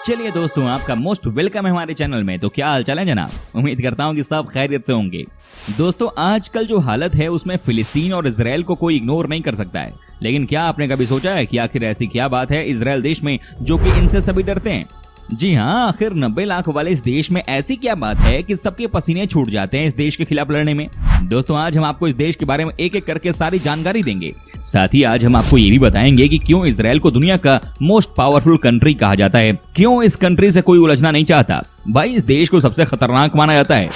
चलिए दोस्तों, आपका मोस्ट वेलकम है हमारे चैनल में। तो क्या हाल चाल है जनाब? उम्मीद करता हूँ कि सब खैरियत से होंगे। दोस्तों, आजकल जो हालत है उसमें फिलिस्तीन और इजराइल को कोई इग्नोर नहीं कर सकता है। लेकिन क्या आपने कभी सोचा है कि आखिर ऐसी क्या बात है इजराइल देश में जो कि इनसे सभी डरते हैं? जी हाँ, आखिर 90 लाख वाले इस देश में ऐसी क्या बात है कि सबके पसीने छूट जाते हैं इस देश के खिलाफ लड़ने में? दोस्तों, आज हम आपको इस देश के बारे में एक एक करके सारी जानकारी देंगे। साथ ही आज हम आपको ये भी बताएंगे कि क्यों इजराइल को दुनिया का मोस्ट पावरफुल कंट्री कहा जाता है, क्यों इस कंट्री से कोई उलझना नहीं चाहता। भाई, इस देश को सबसे खतरनाक माना जाता है।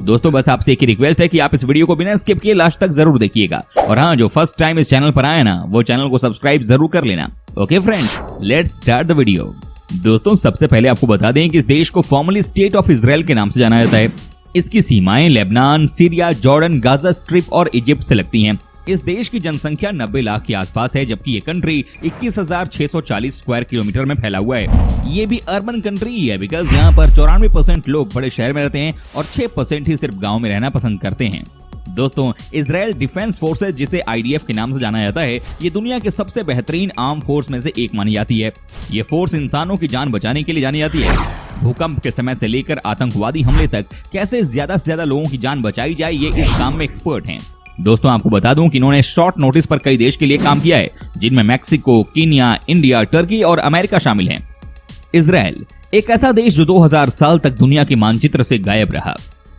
दोस्तों, बस आपसे एक ही रिक्वेस्ट है कि आप इस वीडियो को बिना स्किप किए लास्ट तक जरूर देखिएगा। और हाँ, जो फर्स्ट टाइम इस चैनल पर आए ना, वो चैनल को सब्सक्राइब जरूर कर लेना। Okay friends, let's start the video. दोस्तों, सबसे पहले आपको बता दें कि इस देश को फॉर्मली स्टेट ऑफ इजराइल के नाम से जाना जाता है। इसकी सीमाएं Lebanon, Syria, Jordan, Gaza strip और इजिप्ट से लगती हैं। इस देश की जनसंख्या 90 लाख के आसपास है, जबकि ये कंट्री 21,640 स्क्वायर किलोमीटर में फैला हुआ है। ये भी अर्बन कंट्री है, बिकॉज यहाँ पर 94% लोग बड़े शहर में रहते हैं और 6% ही सिर्फ गाँव में रहना पसंद करते हैं। दोस्तों, इजराइल डिफेंस फोर्सेस, जिसे आईडीएफ के नाम से जाना जाता है, ये दुनिया के सबसे बेहतरीन आर्म फोर्स में से एक मानी जाती है। ये फोर्स इंसानों की जान बचाने के लिए जानी जाती है। भूकंप के समय से लेकर आतंकवादी हमले तक कैसे ज्यादा से ज्यादा लोगों की जान बचाई जाए, ये इस काम में एक्सपर्ट हैं। दोस्तों, आपको बता दूं कि इन्होंने शॉर्ट नोटिस पर कई देश के लिए काम किया है, जिनमें मैक्सिको, कीनिया, इंडिया, टर्की और अमेरिका शामिल हैं। इजराइल एक ऐसा देश जो 2000 साल तक दुनिया के मानचित्र से गायब रहा।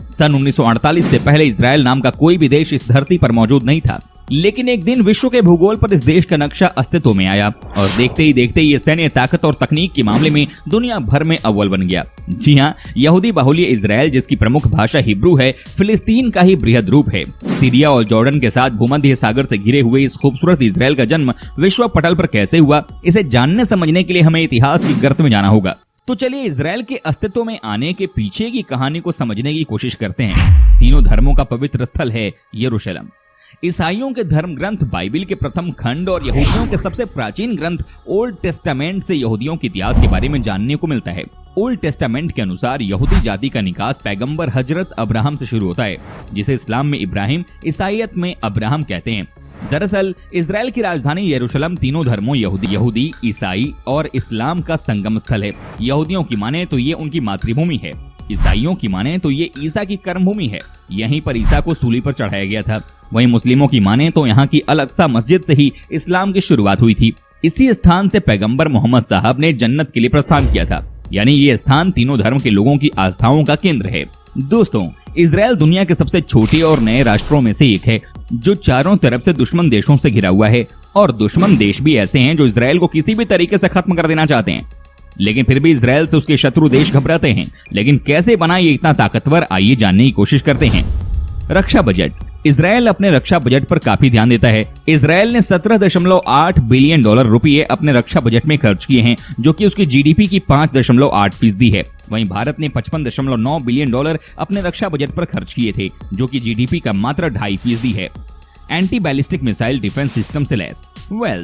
सन 1948 से पहले इजराइल नाम का कोई भी देश इस धरती पर मौजूद नहीं था। लेकिन एक दिन विश्व के भूगोल पर इस देश का नक्शा अस्तित्व में आया और देखते ही देखते ये सैन्य ताकत और तकनीक के मामले में दुनिया भर में अव्वल बन गया। जी हाँ, यहूदी बाहुल्य इजराइल, जिसकी प्रमुख भाषा हिब्रू है, फिलिस्तीन का ही बृहद रूप है। सीरिया और जॉर्डन के साथ भूमध्य सागर से घिरे हुए इस खूबसूरत इजराइल का जन्म विश्व पटल पर कैसे हुआ, इसे जानने समझने के लिए हमें इतिहास की गर्त में जाना होगा। तो चलिए इजराइल के अस्तित्व में आने के पीछे की कहानी को समझने की कोशिश करते हैं। तीनों धर्मों का पवित्र स्थल है यरूशलेम। ईसाइयों के धर्म ग्रंथ बाइबिल के प्रथम खंड और यहूदियों के सबसे प्राचीन ग्रंथ ओल्ड टेस्टामेंट से यहूदियों के इतिहास के बारे में जानने को मिलता है। ओल्ड टेस्टामेंट के अनुसार यहूदी जाति का निकास पैगंबर हजरत अब्राहम से शुरू होता है, जिसे इस्लाम में इब्राहिम, ईसाईयत में अब्राहम कहते हैं। दरअसल इजराइल की राजधानी यरूशलेम तीनों धर्मों यहूदी, ईसाई और इस्लाम का संगम स्थल है। यहूदियों की माने तो ये उनकी मातृभूमि है, ईसाइयों की माने तो ये ईसा की कर्मभूमि है। यहीं पर ईसा को सूली पर चढ़ाया गया था। वहीं मुस्लिमों की माने तो यहाँ की अल-अक्सा मस्जिद से ही इस्लाम की शुरुआत हुई थी। इसी स्थान से पैगंबर मोहम्मद साहब ने जन्नत के लिए प्रस्थान किया था। यानी ये स्थान तीनों धर्म के लोगों की आस्थाओं का केंद्र है। दोस्तों, इजराइल दुनिया के सबसे छोटे और नए राष्ट्रों में से एक है, जो चारों तरफ से दुश्मन देशों से घिरा हुआ है। और दुश्मन देश भी ऐसे हैं जो इजराइल को किसी भी तरीके से खत्म कर देना चाहते हैं। लेकिन फिर भी इजराइल से उसके शत्रु देश घबराते हैं। लेकिन कैसे बना ये इतना ताकतवर, आइए जानने की कोशिश करते हैं। रक्षा बजट। इजराइल अपने रक्षा बजट पर काफी ध्यान देता है। इजराइल ने 17.8 बिलियन डॉलर रुपये अपने रक्षा बजट में खर्च किए हैं, जो कि उसकी जीडीपी की 5.8% है। वहीं भारत ने 55.9 बिलियन डॉलर अपने रक्षा बजट पर खर्च किए थे, जो कि जीडीपी का मात्र 2.5% है। Anti ballistic missile defence system से लैस।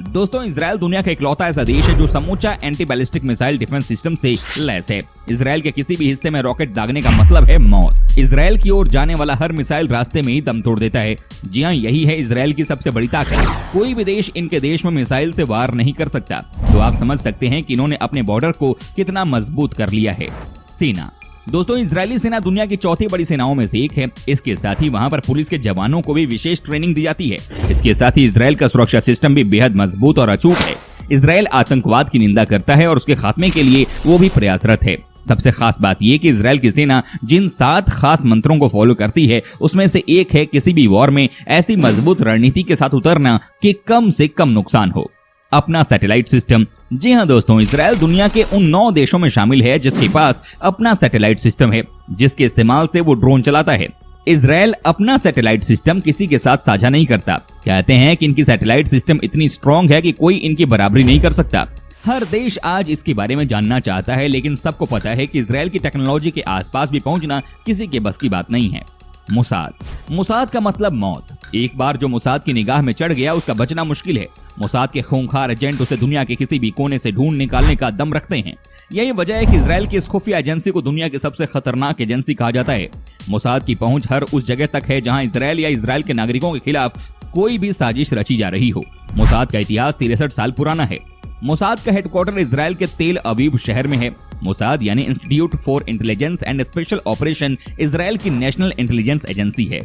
दोस्तों, इजराइल दुनिया का इकलौता ऐसा देश है जो समूचा anti ballistic missile defence system से लैस है। इजराइल के किसी भी हिस्से में रॉकेट दागने का मतलब है मौत। इजराइल की ओर जाने वाला हर मिसाइल रास्ते में ही दम तोड़ देता है। जी हाँ, यही है इजराइल की सबसे बड़ी ताकत। कोई भी देश इनके देश में मिसाइल से वार नहीं कर सकता। तो आप समझ सकते हैं कि इन्होंने अपने बॉर्डर को कितना मजबूत कर लिया है। सेना। दोस्तों, इजरायली सेना दुनिया की चौथी बड़ी सेनाओं में से एक है। इसके साथ ही वहां पर पुलिस के जवानों को भी विशेष ट्रेनिंग दी जाती है। इसके साथ ही इजराइल का सुरक्षा सिस्टम भी बेहद मजबूत और अचूक है। इजराइल आतंकवाद की निंदा करता है और उसके खात्मे के लिए वो भी प्रयासरत है। सबसे खास बात यह कि इजराइल की सेना जिन 7 खास मंत्रों को फॉलो करती है, उसमें से एक है किसी भी वॉर में ऐसी मजबूत रणनीति के साथ उतरना कि कम से कम नुकसान हो। अपना सैटेलाइट सिस्टम। जी हाँ दोस्तों, इजराइल दुनिया के उन 9 देशों में शामिल है जिसके पास अपना सैटेलाइट सिस्टम है, जिसके इस्तेमाल से वो ड्रोन चलाता है। इजराइल अपना सैटेलाइट सिस्टम किसी के साथ साझा नहीं करता। कहते हैं कि इनकी सैटेलाइट सिस्टम इतनी स्ट्रॉन्ग है कि कोई इनकी बराबरी नहीं कर सकता। हर देश आज इसके बारे में जानना चाहता है, लेकिन सबको पता है कि इजराइल की टेक्नोलॉजी के आसपास भी पहुंचना किसी के बस की बात नहीं है। मुसाद का मतलब मौत। एक बार जो मुसाद की निगाह में चढ़ गया, उसका बचना मुश्किल है। मुसाद के खूंखार एजेंट उसे दुनिया के किसी भी कोने से ढूंढ निकालने का दम रखते हैं। यही वजह है कि इजराइल की इस खुफिया एजेंसी को दुनिया की सबसे खतरनाक एजेंसी कहा जाता है। मुसाद की पहुंच हर उस जगह तक है जहां इजराइल या इजराइल के नागरिकों के खिलाफ कोई भी साजिश रची जा रही हो। मुसाद का इतिहास 63 साल पुराना है। मोसाद का हेडक्वार्टर इजराइल के तेल अवीव शहर में है। मोसाद यानी institute for intelligence and special operation Israel की नेशनल इंटेलिजेंस एजेंसी है।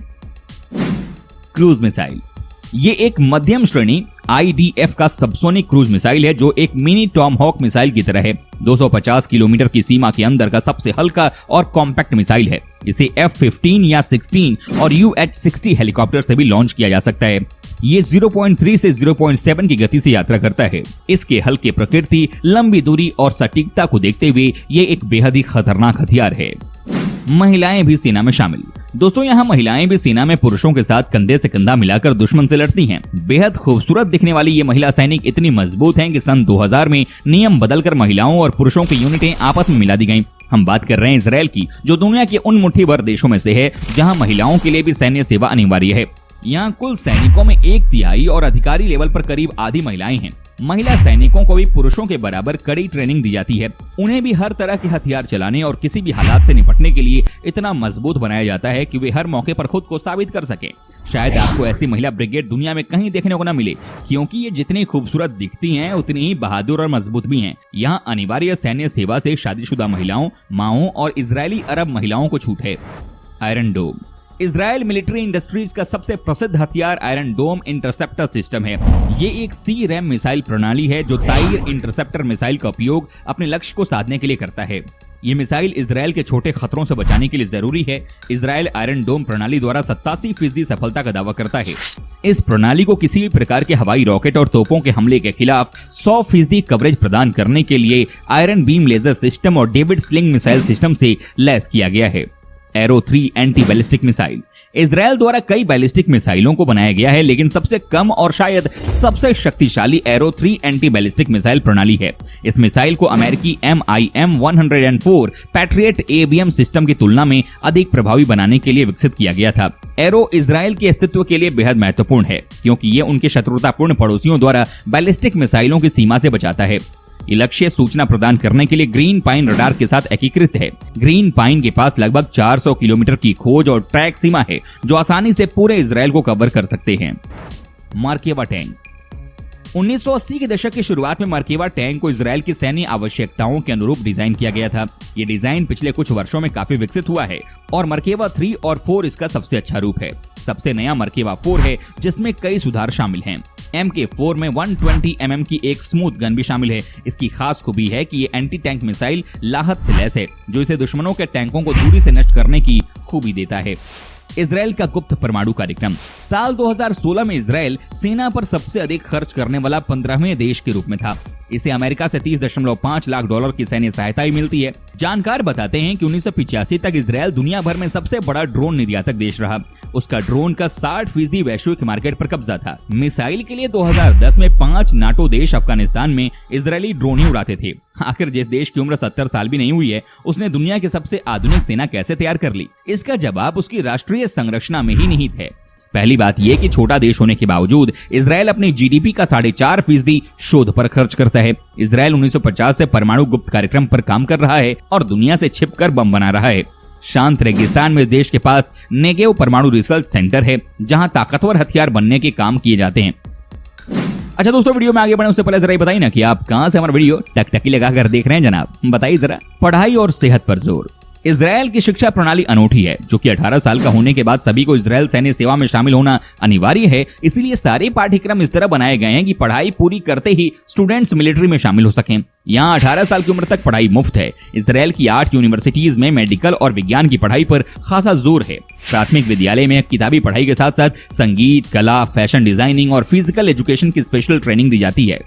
क्रूज मिसाइल, ये एक मध्यम श्रेणी IDF का सबसोनिक क्रूज मिसाइल है जो एक मिनी टॉमहॉक मिसाइल की तरह है। 250 किलोमीटर की सीमा के अंदर का सबसे हल्का और कॉम्पैक्ट मिसाइल है। इसे F-15 या 16 और UH-60 हेलीकॉप्टर से भी लॉन्च किया जा सकता है। ये 0.3 से 0.7 की गति से यात्रा करता है। इसके हल्के प्रकृति, लंबी दूरी और सटीकता को देखते हुए ये एक बेहद ही खतरनाक हथियार है। महिलाएं भी सेना में शामिल। दोस्तों, यहाँ महिलाएं भी सेना में पुरुषों के साथ कंधे से कंधा मिलाकर दुश्मन से लड़ती हैं। बेहद खूबसूरत दिखने वाली ये महिला सैनिक इतनी मजबूत हैं कि सन 2000 में नियम बदलकर महिलाओं और पुरुषों की यूनिटें आपस में मिला दी गईं। हम बात कर रहे हैं इजराइल की, जो दुनिया के उन मुट्ठी भर देशों में से है जहां महिलाओं के लिए भी सैन्य सेवा अनिवार्य है। यहाँ कुल सैनिकों में 1/3 और अधिकारी लेवल पर करीब आधी महिलाएं हैं। महिला सैनिकों को भी पुरुषों के बराबर कड़ी ट्रेनिंग दी जाती है। उन्हें भी हर तरह के हथियार चलाने और किसी भी हालात से निपटने के लिए इतना मजबूत बनाया जाता है कि वे हर मौके पर खुद को साबित कर सके। शायद आपको ऐसी महिला ब्रिगेड दुनिया में कहीं देखने को न मिले, क्योंकि ये जितनी खूबसूरत दिखती हैं उतनी ही बहादुर और मजबूत भी हैं। यहाँ अनिवार्य सैन्य सेवा से शादीशुदा महिलाओं, माओं और इजरायली अरब महिलाओं को छूट है। आयरन डोम, इजराइल मिलिट्री इंडस्ट्रीज का सबसे प्रसिद्ध हथियार आयरन डोम इंटरसेप्टर सिस्टम है। ये एक C-RAM मिसाइल प्रणाली है जो ताइर इंटरसेप्टर मिसाइल का उपयोग अपने लक्ष्य को साधने के लिए करता है। ये मिसाइल इजराइल के छोटे खतरों से बचाने के लिए जरूरी है। इजराइल आयरन डोम प्रणाली द्वारा 87% सफलता का दावा करता है। इस प्रणाली को किसी भी प्रकार के हवाई रॉकेट और तोपों के हमले के खिलाफ 100% कवरेज प्रदान करने के लिए आयरन बीम लेजर सिस्टम और डेविड स्लिंग मिसाइल सिस्टम से लैस किया गया है। Arrow 3 anti ballistic missile, Israel द्वारा कई बैलिस्टिक मिसाइलों को बनाया गया है, लेकिन सबसे कम और शायद सबसे शक्तिशाली एरो 3 एंटी बैलिस्टिक मिसाइल प्रणाली है। इस मिसाइल को अमेरिकी MIM-104 पैट्रियट ABM सिस्टम की तुलना में अधिक प्रभावी बनाने के लिए विकसित किया गया था। एरो इजराइल के अस्तित्व के लिए बेहद महत्वपूर्ण है, क्योंकि ये उनके शत्रुतापूर्ण पड़ोसियों द्वारा बैलिस्टिक मिसाइलों की सीमा से बचाता है। ये लक्ष्य सूचना प्रदान करने के लिए ग्रीन पाइन रडार के साथ एकीकृत है। ग्रीन पाइन के पास लगभग 400 किलोमीटर की खोज और ट्रैक सीमा है, जो आसानी से पूरे इजराइल को कवर कर सकते हैं। मर्कावा टैंक, 1980 के दशक की शुरुआत में मर्कावा टैंक को इजराइल की सैन्य आवश्यकताओं के अनुरूप डिजाइन किया गया था। ये डिजाइन पिछले कुछ वर्षों में काफी विकसित हुआ है और मर्कावा 3 और 4 इसका सबसे अच्छा रूप है। सबसे नया मर्कावा 4 है, जिसमें कई सुधार शामिल हैं। MK4 में 120 mm की एक स्मूथ गन भी शामिल है। इसकी खास खूबी है कि ये एंटी टैंक मिसाइल लाहत से लैस है, जो इसे दुश्मनों के टैंकों को दूरी से नष्ट करने की खूबी देता है। इजराइल का गुप्त परमाणु कार्यक्रम, साल 2016 में इजराइल सेना पर सबसे अधिक खर्च करने वाला 15वें देश के रूप में था। इसे अमेरिका से $30.5 लाख की सैन्य सहायता ही मिलती है। जानकार बताते हैं कि 1985 तक इजराइल दुनिया भर में सबसे बड़ा ड्रोन निर्यातक देश रहा। उसका ड्रोन का 60% वैश्विक मार्केट पर कब्जा था। मिसाइल के लिए 2010 में 5 नाटो देश अफगानिस्तान में इजरायली ड्रोन ही उड़ाते थे। आखिर जिस देश की उम्र 70 साल भी नहीं हुई है, उसने दुनिया की सबसे आधुनिक सेना कैसे तैयार कर ली? इसका जवाब उसकी राष्ट्रीय संरचना में ही निहित है। पहली बात यह कि छोटा देश होने के बावजूद इजराइल अपनी GDP का 4.5% शोध पर खर्च करता है। इजराइल 1950 से परमाणु गुप्त कार्यक्रम पर काम कर रहा है और दुनिया से छिपकर बम बना रहा है। शांत रेगिस्तान में इस देश के पास नेगेव परमाणु रिसर्च सेंटर है, जहां ताकतवर हथियार बनने के काम किए जाते हैं। अच्छा दोस्तों, वीडियो में आगे बढ़ने उससे पहले जरा बताइए ना कि आप कहां से हमारा वीडियो टकटकी लगाकर देख रहे हैं जनाब, बताइए जरा। पढ़ाई और सेहत पर जोर, इजराइल की शिक्षा प्रणाली अनूठी है, जो कि 18 साल का होने के बाद सभी को इजराइल सैन्य सेवा में शामिल होना अनिवार्य है। इसलिए सारे पाठ्यक्रम इस तरह बनाए गए हैं कि पढ़ाई पूरी करते ही स्टूडेंट्स मिलिट्री में शामिल हो सकें। यहाँ 18 साल की उम्र तक पढ़ाई मुफ्त है। इजराइल की 8 यूनिवर्सिटीज में मेडिकल और विज्ञान की पढ़ाई पर खासा जोर है। प्राथमिक विद्यालय में किताबी पढ़ाई के साथ साथ संगीत, कला, फैशन डिजाइनिंग और फिजिकल एजुकेशन की स्पेशल ट्रेनिंग दी जाती है।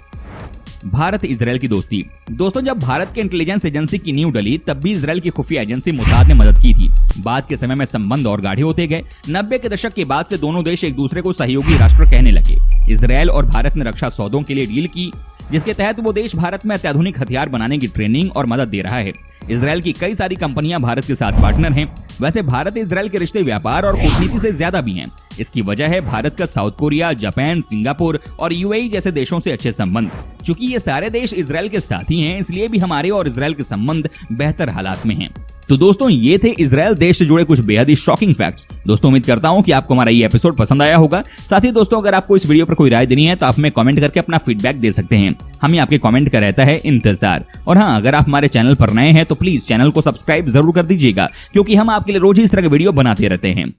भारत इजराइल की दोस्ती, दोस्तों जब भारत के इंटेलिजेंस एजेंसी की नींव डली, तब भी इजराइल की खुफिया एजेंसी मोसाद ने मदद की थी। बाद के समय में संबंध और गाढ़े होते गए। 90 के दशक के बाद से दोनों देश एक दूसरे को सहयोगी राष्ट्र कहने लगे। इजराइल और भारत ने रक्षा सौदों के लिए डील की, जिसके तहत वो देश भारत में अत्याधुनिक हथियार बनाने की ट्रेनिंग और मदद दे रहा है। इजराइल की कई सारी कंपनियां भारत के साथ पार्टनर हैं। वैसे भारत इजराइल के रिश्ते व्यापार और कूटनीति से ज्यादा भी हैं। इसकी वजह है भारत का साउथ कोरिया, जापान, सिंगापुर और UAE जैसे देशों से अच्छे संबंध। चूंकि ये सारे देश इजराइल के साथी हैं, इसलिए भी हमारे और इजराइल के संबंध बेहतर हालात में हैं। तो दोस्तों ये थे इजराइल देश से जुड़े कुछ बेहद ही शॉकिंग फैक्ट्स। दोस्तों उम्मीद करता हूं कि आपको हमारा ये एपिसोड पसंद आया होगा। साथ ही दोस्तों अगर आपको इस वीडियो पर कोई राय देनी है तो आप हमें कमेंट करके अपना फीडबैक दे सकते हैं। हमें आपके कमेंट का रहता है इंतजार। और हाँ, अगर आप हमारे चैनल पर नए हैं तो प्लीज चैनल को सब्सक्राइब जरूर कर दीजिएगा, क्योंकि हम आपके लिए रोज ही इस तरह के वीडियो बनाते रहते हैं।